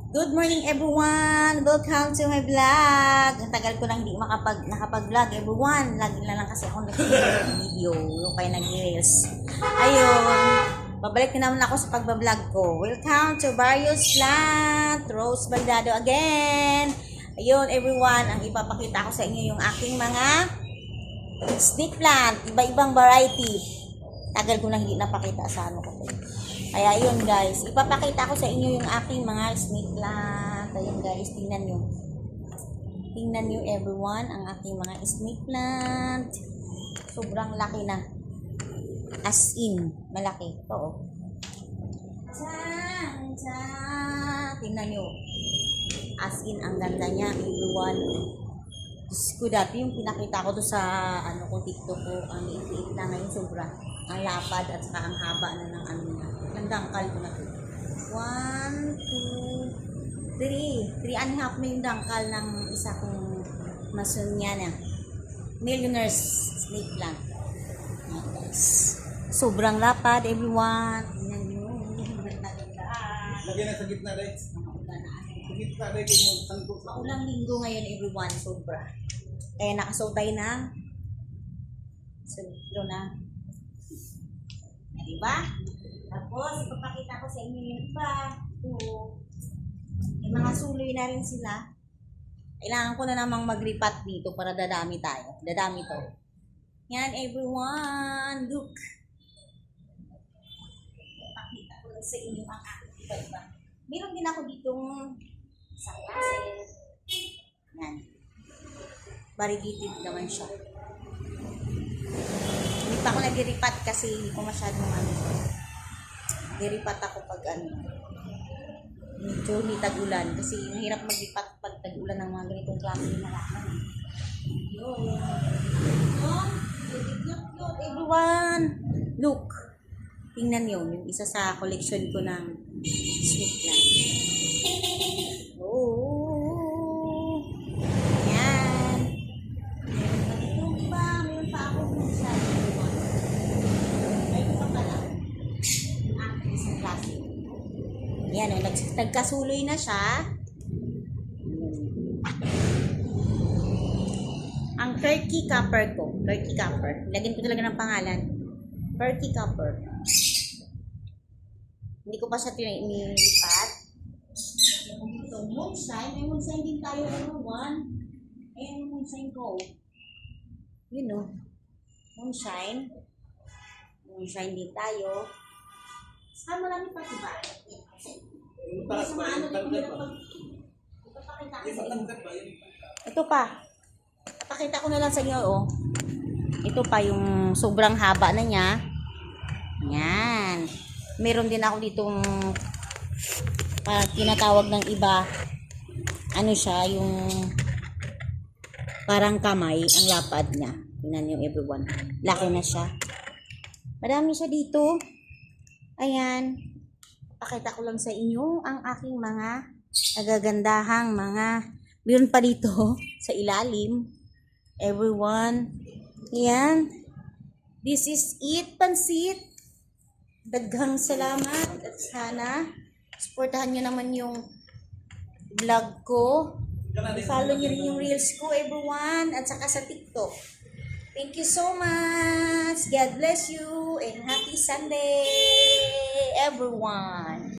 Good morning everyone! Welcome to my vlog! Ang tagal ko lang hindi nakapag-vlog everyone. Lagi na lang kasi ako nag-video. Yung kaya nag-reels. Ayun. Babalik na naman ako sa pagbablog ko. Welcome to Barrios Plant. Rose Baldado again. Ayun everyone. Ang ipapakita ko sa inyo yung aking mga snake plant. Iba-ibang variety. Tagal ko lang hindi napakita sa ano ko. Kaya yun guys, ipapakita ko sa inyo yung aking mga snake plant. Ayun guys, tingnan nyo. Tingnan nyo everyone, ang aking mga snake plant. Sobrang laki na. As in, malaki. Oo. Tingnan nyo. As in, ang ganda niya everyone. Diyos ko, dati yung pinakita ko to sa TikTok ko, ang liit na ngayon sobra. Ang lapad at saka ang haba na ng ano niya. Ang dangkal ko na ito. 1, 2, 3. 3.5 na yung dangkal ng isa kong Masoniana. Millionaire's snake plant. Ayan guys. Sobrang lapad everyone. Tingnan nyo. Lagyan na sa gitna rin. Sa gitna rin yung tangkok. Maulang linggo ngayon everyone. Sobra. Kaya nakasotay na. Sobra na. Diba? Tapos, ipapakita ko sa inyo yung iba. Ito. May mga suloy na rin sila. Kailangan ko na namang mag-repat dito para dadami tayo. Dadami to. Yan, everyone. Look. Ipapakita ko lang sa inyo ang aking iba-iba. Meron din ako ditong sayasin. Yan. Variegated naman siya. Hindi pa ako nag-ripat kasi hindi ko masyadong Diripat ako pag medyo hindi tag-ulan kasi mahirap mag-ripat pag tag-ulan ng mga ganitong klase na lakas. Yun. Cute, everyone. Look. Tingnan nyo. Yung isa sa collection ko ng snake plant. Oh. Yan. Meron pa ako kung saan. Yan o, nagkasuloy na siya. Ang turkey copper ko. Turkey copper. Lagyan ko talaga ng pangalan. Turkey copper. Hindi ko pa siya nilipat. Ito, moonshine. May moonshine din tayo. Ayan yung moonshine ko. Yun o. Moonshine. Moonshine din tayo. Saan marami pa diba? Ito pa. Pakita ko na lang sa inyo, oh. Ito pa yung sobrang haba na niya. Yan. Meron din ako ditong tinatawag ng iba. Ano siya, yung parang kamay, ang lapad niya. Tingnan niyo everyone. Laki na siya. Marami siya dito. Ayan. Pakita ko lang sa inyo ang aking mga nagagandahang mga meron pa dito sa ilalim. Everyone. Ayan. This is it, pansit. Daghang salamat at sana supportahan nyo naman yung vlog ko. I-follow nyo rin yung reels ko, everyone. At saka sa TikTok. Thank you so much. God bless you and happy Sunday, everyone.